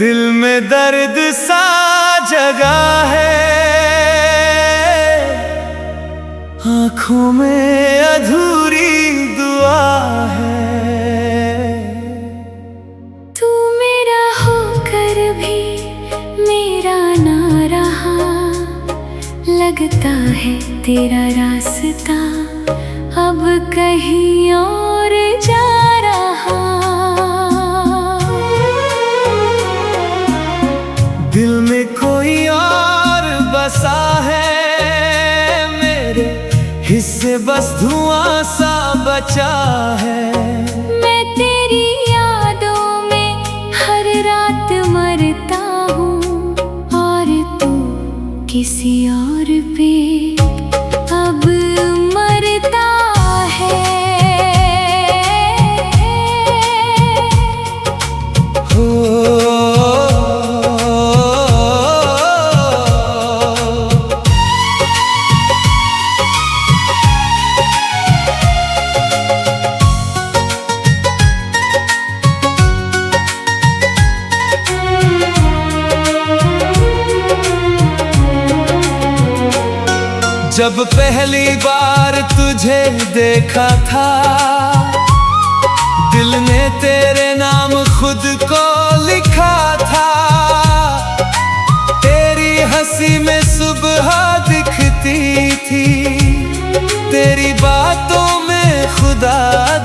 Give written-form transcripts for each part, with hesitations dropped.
दिल में दर्द सा जगा है, आँखों में अधूरी दुआ है। तू मेरा होकर भी मेरा ना रहा, लगता है तेरा रास्ता अब कहीं और जा रहा। दिल में कोई और बसा है, मेरे हिस्से बस धुआं सा बचा है। मैं तेरी यादों में हर रात मरता हूँ, और तू किसी और पे अब मरता है। जब पहली बार तुझे देखा था, दिल ने तेरे नाम खुद को लिखा था। तेरी हंसी में सुबह दिखती थी, तेरी बातों में खुदा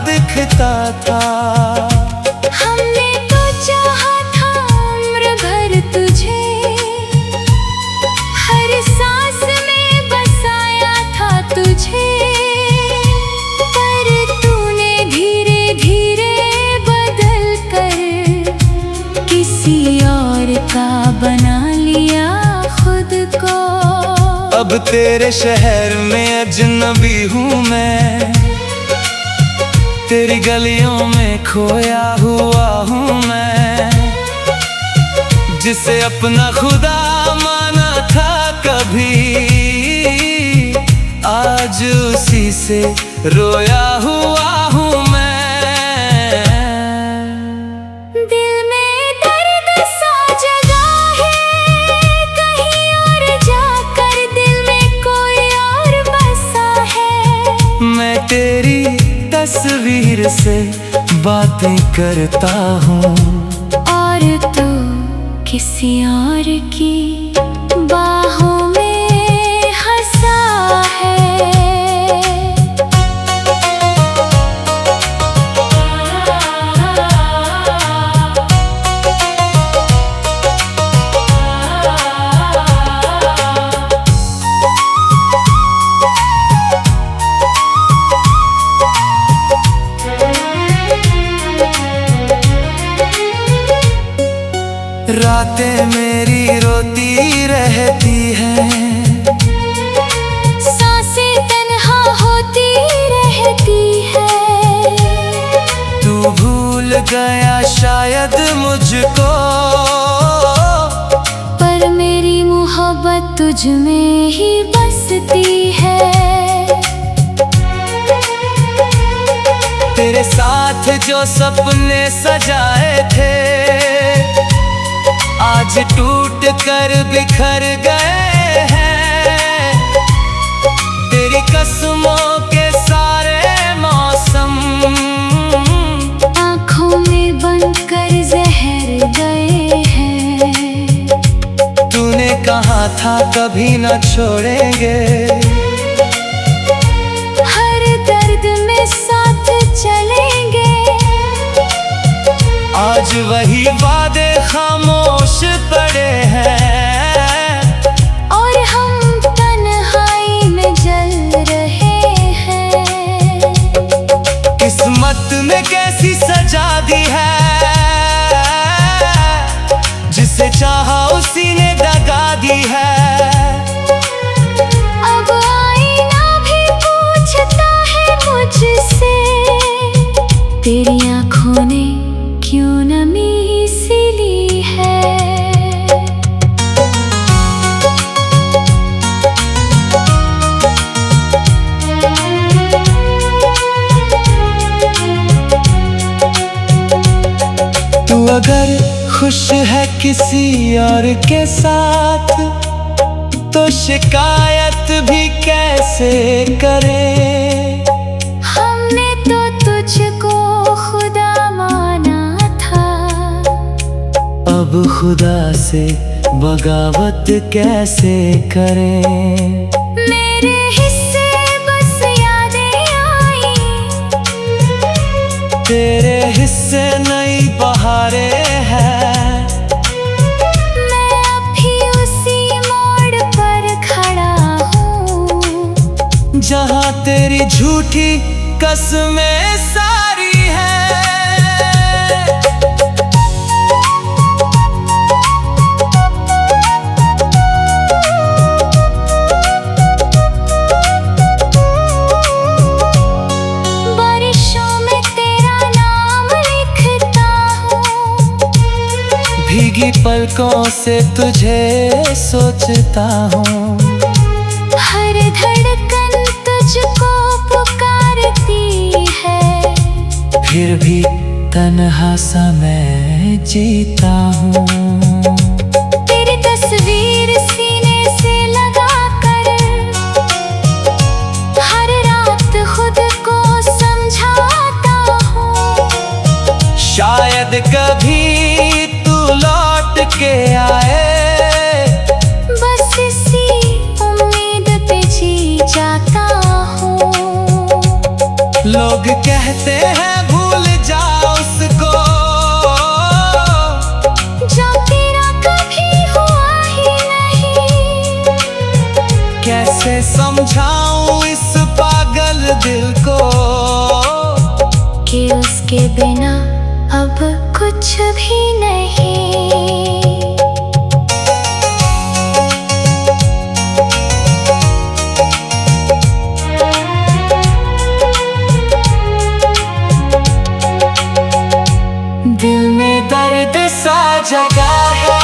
दिखता था। हमने तो चाहा था उम्र भर तुझे, हर सांस में बसाया था तुझे, पर तूने धीरे धीरे बदल कर किसी और का बना लिया खुद को। अब तेरे शहर में अजनबी हूँ मैं, तेरी गलियों में खोया हुआ हूँ मैं। जिसे अपना खुदा माना था कभी, आज उसी से रोया हुआ हूँ मैं। दिल में दर्द सा जगा है, कहीं और जाकर दिल में कोई और बसा है। मैं तेरी तस्वीर से बातें करता हूँ, और तू किसी और की बाहों में हंसा है। रातें मेरी रोती रहती हैं, सांसें तन्हा होती रहती है। तू भूल गया शायद मुझको, पर मेरी मोहब्बत तुझ में ही बसती है। तेरे साथ जो सपने सजाए थे, आज टूट कर बिखर गए हैं। तेरी कसमों के सारे मौसम आँखों में बनकर जहर गए हैं। तूने कहा था कभी न छोड़ेंगे, हर दर्द में साथ चलेंगे। आज वही वादे खामोश पड़े हैं, और हम तन्हाई में जल रहे हैं। किस्मत ने कैसी सजा दी है, जिसे चाहा उसी ने दगा दी है। अब आईना भी पूछता है मुझसे, तेरी आँखों ने क्यों नमी सी ली है। तू अगर खुश है किसी और के साथ, तो शिकायत भी कैसे करे। हमने तो तुझको खुदा माना था, अब खुदा से बगावत कैसे करें। मेरे हिस्से बस यादें आई, तेरे हिस्से नई बहारें हैं। मैं अभी उसी मोड़ पर खड़ा हूँ, जहाँ तेरी झूठी कसमें सारी हैं। बारिशों में तेरा नाम लिखता हूँ, भीगी पलकों से तुझे सोचता हूँ। हर धड़कन तुझको पुकारती है, फिर भी तन्हा सा मैं जीता हूँ। तेरी तस्वीर सीने से लगा कर हर रात खुद को समझाता हूँ। शायद कभी तू लौट के आए, बस इसी उम्मीद पे जी जाता हूँ। लोग कहते हैं भूल जा उसको, जो तेरा कभी हुआ ही नहीं। कैसे समझाऊं इस पागल दिल को, कि उसके बिना अब कुछ भी नहीं। दिल में दर्द सा जगा है,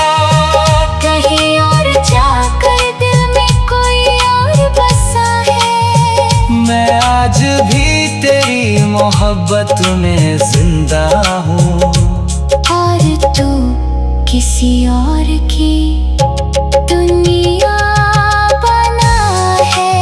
कहीं और जाकर दिल में कोई और बसा है। मैं आज भी तेरी मोहब्बत में जिंदा हूँ। और तू किसी और की दुनिया बना है।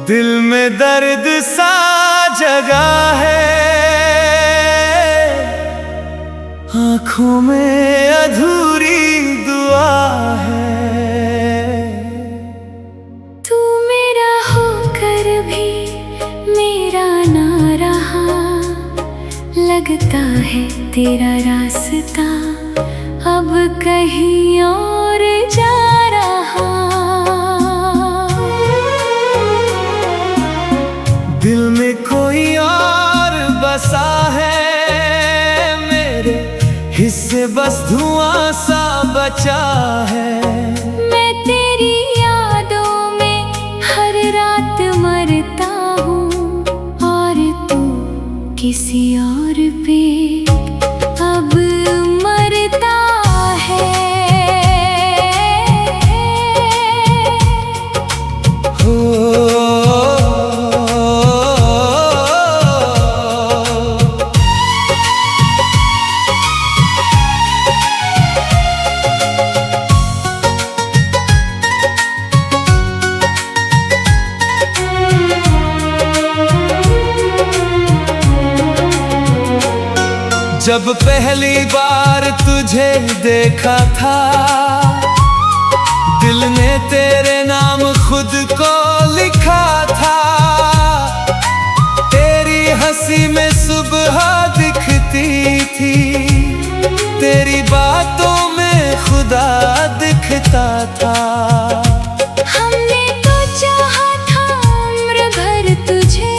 दिल में दर्द सा जगा है, आँखों में अधूरी दुआ है। तू मेरा होकर भी मेरा ना रहा, लगता है तेरा रास्ता अब कहीं और जा रहा। दिल में कोई और बसा है, मेरे हिस्से बस धुआं सा बचा है। मैं तेरी यादों में हर रात मरता हूँ, और तू किसी और पे अब मरता है। जब पहली बार तुझे देखा था, दिल ने तेरे नाम खुद को लिखा था। तेरी हंसी में सुबह दिखती थी, तेरी बातों में खुदा दिखता था। हमने तो चाहा था उम्र भर तुझे,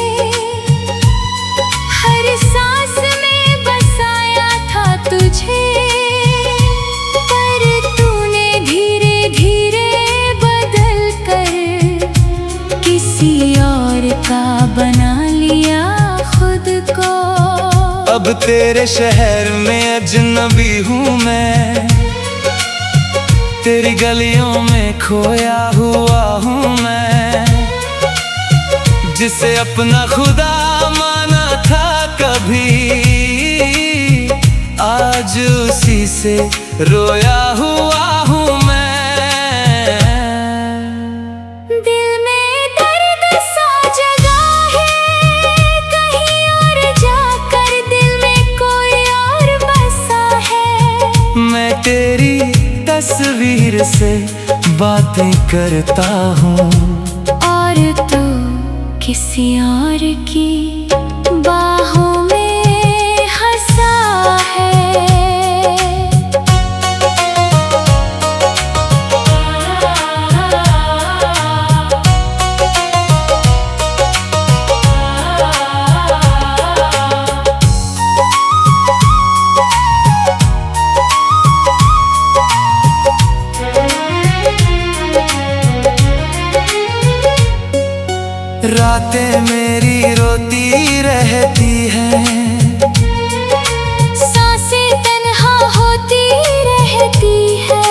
हर सांस में बसाया था तुझे। पर तूने धीरे धीरे बदल कर किसी और अब तेरे शहर में अजनबी हूँ मैं, तेरी गलियों में खोया हुआ हूँ मैं। जिसे अपना खुदा माना था कभी, आज उसी से रोया हुआ हूँ मैं। दिल में दर्द सा जगा है, कहीं और जाकर दिल में कोई और बसा है। मैं तेरी तस्वीर से बातें करता हूँ, और तू किसी और की बाहों में हंसा है। रातें मेरी रोती रहती हैं, सांसें तन्हा होती रहती है।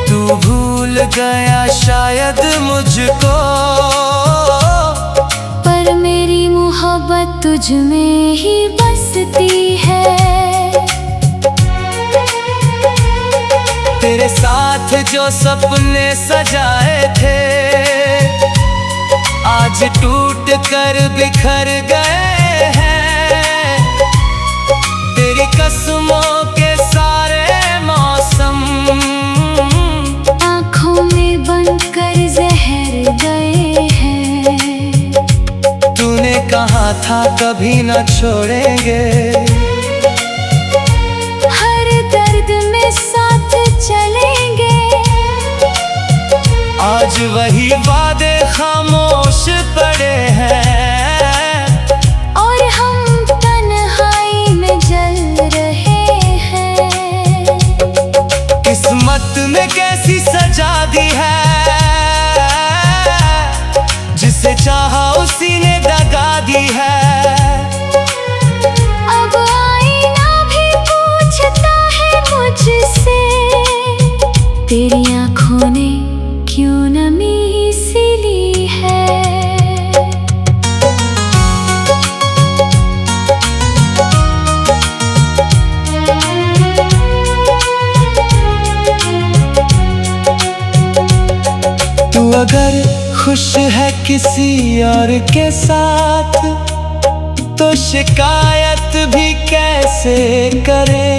तू भूल गया शायद मुझको, पर मेरी मोहब्बत तुझ में ही बसती है। तेरे साथ जो सपने सजाए थे, आज टूट कर बिखर गए हैं। तेरी कसमों के सारे मौसम आँखों में बनकर जहर गए हैं। तूने कहा था कभी न छोड़ेंगे, हर दर्द में साथ चलेंगे। आज वही वादे खामोश पड़े हैं, और हम तन्हाई में जल रहे हैं। किस्मत ने कैसी सजा दी है, जिसे चाहा उसी ने दगा दी है। अब आईना भी पूछता है मुझसे, तेरी आँखों ने क्यों नमी सी ली है। तू अगर खुश है किसी और के साथ, तो शिकायत भी कैसे करे।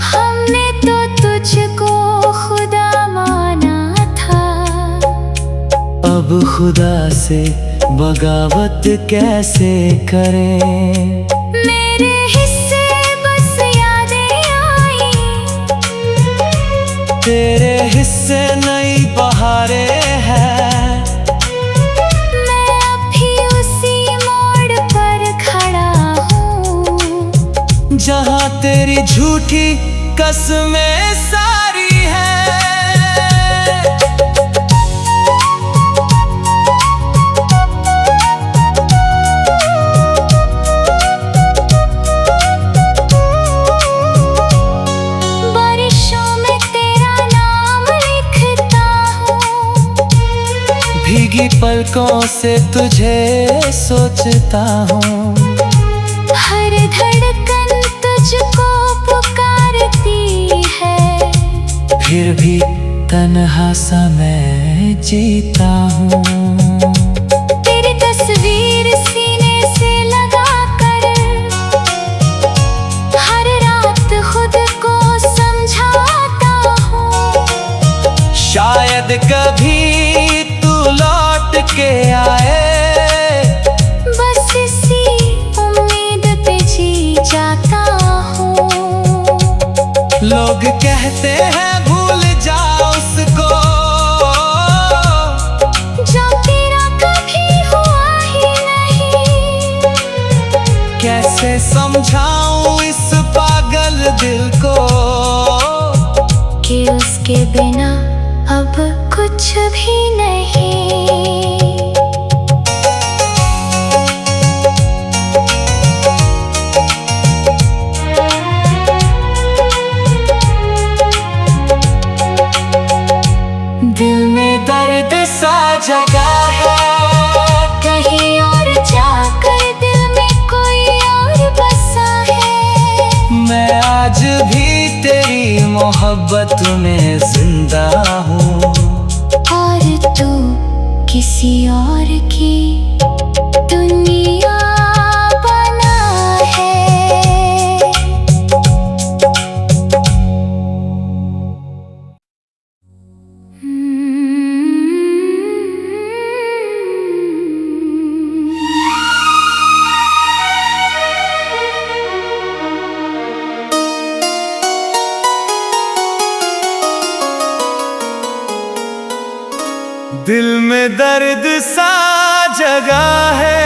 हमने तो तुझको खुदा माना था, अब खुदा से बगावत कैसे करें। मेरे हिस्से बस यादें आई, तेरे हिस्से नई बहारें हैं। मैं अब भी उसी मोड़ पर खड़ा हूँ, जहाँ तेरी झूठी कसमें सारी हैं। बारिशों में तेरा नाम लिखता हूँ, भीगी पलकों से तुझे सोचता हूँ। हर धड़कन तुझको पुकारती है, फिर भी तन्हा सा मैं जीता हूँ। तेरी तस्वीर सीने से लगा कर हर रात खुद को समझाता हूँ। शायद कभी तू लौट के आए, बस इसी उम्मीद पे जी जाता हूँ। लोग कहते हैं भूल जा उसको, जो तेरा कभी हुआ ही नहीं। कैसे समझाऊं इस पागल दिल को, कि उसके बिना अब कुछ भी नहीं। दर्द सा जगा है, कहीं और जाकर दिल में कोई और बसा है। मैं आज भी तेरी मोहब्बत में जिंदा हूँ, और तू किसी और की दुनिया बना है। दिल में दर्द सा जगा है,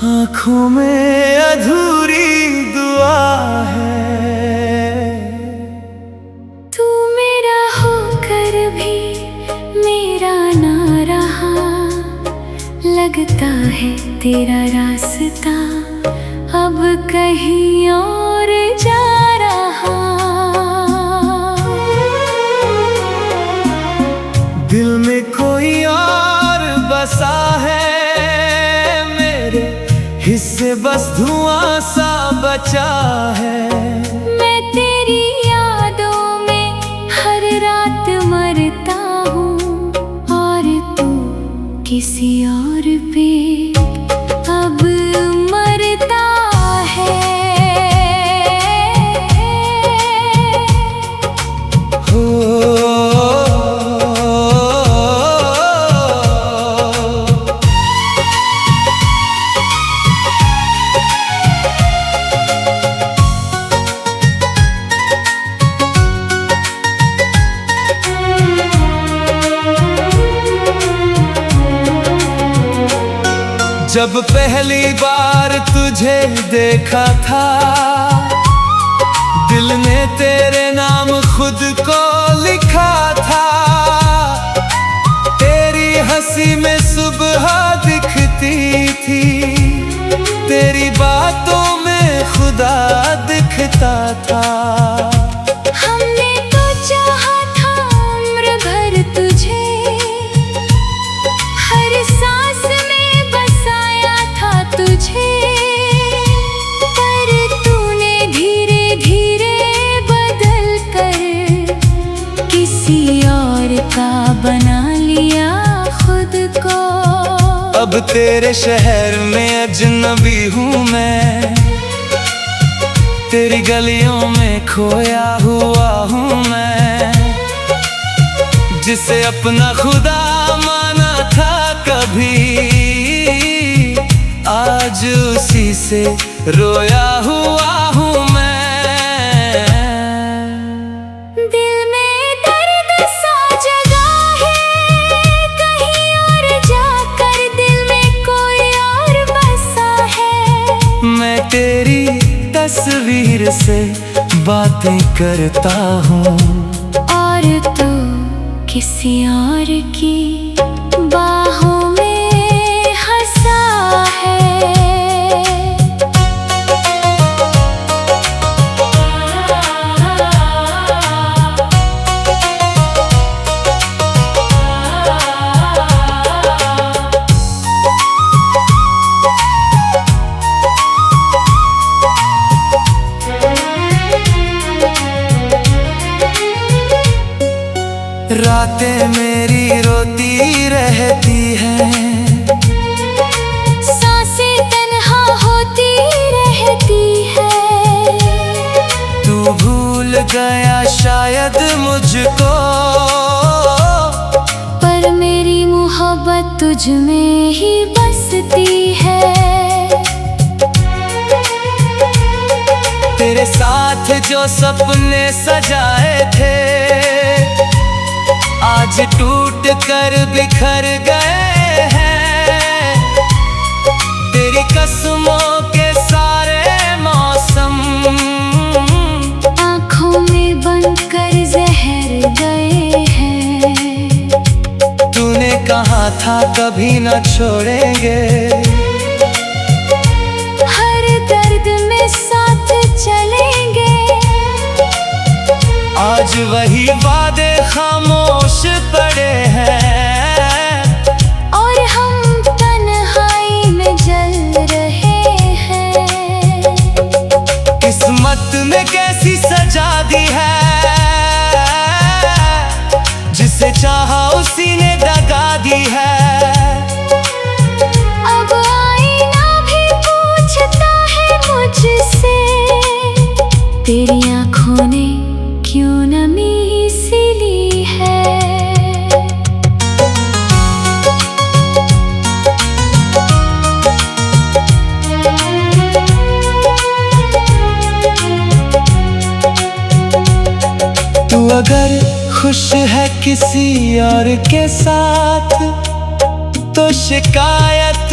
आँखों में अधूरी दुआ है। तू मेरा होकर भी मेरा ना रहा, लगता है तेरा रास्ता अब कहीं और जा रहा। दिल में कोई और बसा है, मेरे हिस्से बस धुआं सा बचा है। मैं तेरी यादों में हर रात मरता हूँ, और तू किसी और पे अब मरता है। जब पहली बार तुझे देखा था, दिल ने तेरे नाम खुद को लिखा था। तेरी हंसी में सुबह दिखती थी, तेरी बातों में खुदा दिखता था। हमने तो चाहा था उम्र भर तुझे, हर सांस में बसाया था तुझे, पर तूने धीरे धीरे बदल कर किसी और का बना लिया खुद को। अब तेरे शहर में अजनबी हूँ मैं, तेरी गलियों में खोया हुआ हूँ मैं। जिसे अपना खुदा माना था कभी, आज उसी से रोया हुआ हूँ मैं। दिल में दर्द सा जगा है, कहीं और जाकर दिल में कोई और बसा है। मैं तेरी तस्वीर से बातें करता हूँ, और तू किसी और की बाहों में हंसा है। रातें मेरी रोती रहती हैं, सांसें तन्हा होती रहती है। तू भूल गया शायद मुझको, पर मेरी मोहब्बत तुझ में ही बसती है। तेरे साथ जो सपने सजाए थे, आज टूट कर बिखर गए हैं। तेरी कसमों के सारे मौसम आँखों में बनकर जहर गए हैं। तूने कहा था कभी न छोड़ेंगे, हर दर्द में साथ चलेंगे। आज वही वादे खामोश पड़े हैं और हम तन्हाई में जल रहे हैं। किस्मत ने कैसी सजा दी है, जिसे चाहा उसी ने दगा दी है। अब आईना भी पूछता है मुझसे, तेरी आँखों ने क्यों नमी सी ली है। तू अगर खुश है किसी और के साथ तो शिकायत